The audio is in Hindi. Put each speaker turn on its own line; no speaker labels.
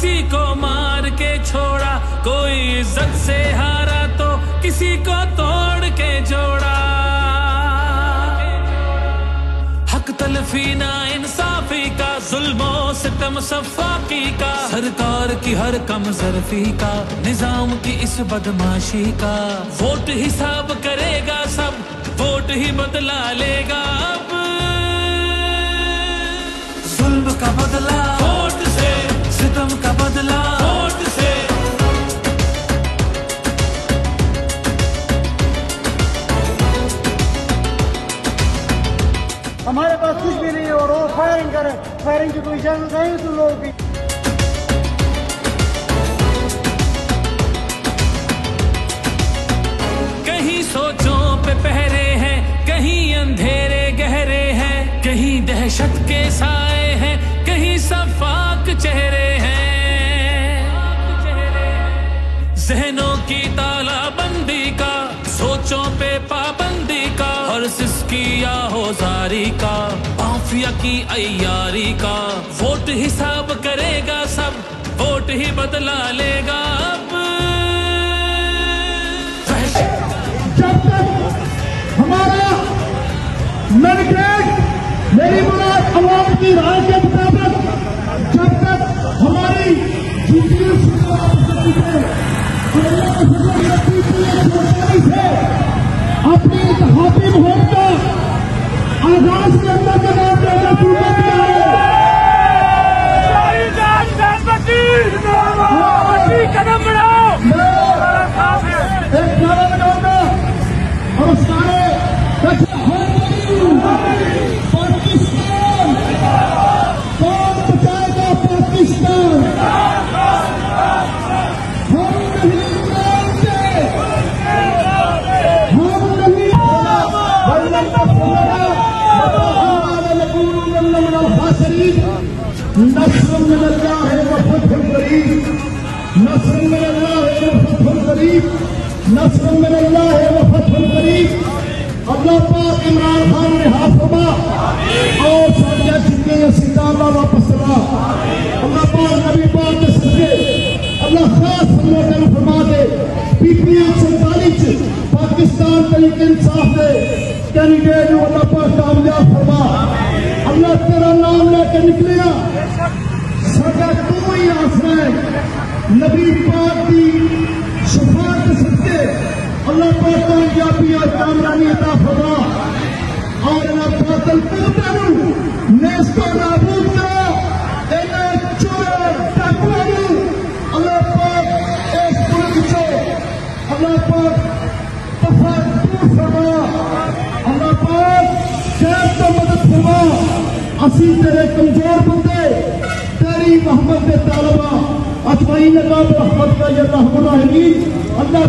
किसी को मार के छोड़ा, कोई इज्जत से हारा तो किसी को तोड़ के जोड़ा। हक तलफी ना इंसाफी का, जुल्मों सितम सफाकी का, सरकार की हर कम ज़रफ़ी का, निजाम की इस बदमाशी का। वोट हिसाब करेगा सब, वोट ही बदला लेगा अब। जुल्म का बदला वोट से, सितम का बदला वोट से।
हमारे पास कुछ भी नहीं है और वो फायरिंग करे, फायरिंग की कोई इजाजत नहीं तुम लोगों की।
कहीं सोचों पे पहरे हैं, कहीं अंधेरे गहरे हैं, कहीं दहशत के साए हैं, कहीं सफाक चेहरे हैं। जहनों की तालाबंदी का, सोचों पे पाबंदी का, और सिसकी या होजारी का, माफिया की अय्यारी का। वोट हिसाब करेगा सब, वोट ही बदला लेगा अब।
जब तक हमारा मैंडेट, मेरी मुराद अवाम की राय के मुताबिक, जब तक हमारी अपनी इंतखाबी मुहिम का आगाज करने के बाद कदम बढ़ाओ, एक नारा लगाऊंगा और उस नारे पाकिस्तान, कौन बचाएगा पाकिस्तान? हम नहीं मानते, हम नहीं नस्र मिनल्लाह व फतहुल करीब, नस्र मिनल्लाह व फतहुल करीब, नस्र मिनल्लाह व फतहुल करीब। अल्लाह पाक इमरान खान ने हाथ फरमा और साढ़े जितने सितारा वापस ला। अल्लाह पाक नबी पाक के सदके अल्लाह खास फरमाते फरमा दे PPM 47 पाकिस्तान तरीके इंसाफ दे कैंडिडेट अल्लाह पाक कामयाब फरमा। अल्लाह तेरा नाम लेके निकलिया, सदा तू ही आसरा है। नबी पाक की शफाअत के सदके अल्लाह पाक कामयाबी और कामरानी अता फरमा और अल्लाह बातिल कुतनु नेस्तो नाबूद करो। इन्हें चोर डाकुओं अल्लाह पाक इस मुल्क से अल्लाह पाक दफा दूर फरमा। अल्लाह पाक शहर को मदद फरमा। असी तेरे कमजोर बंदे, तेरी मोहम्मद के तालबा अजमाइन नकाब रहमत का ये रहमान अल्लाह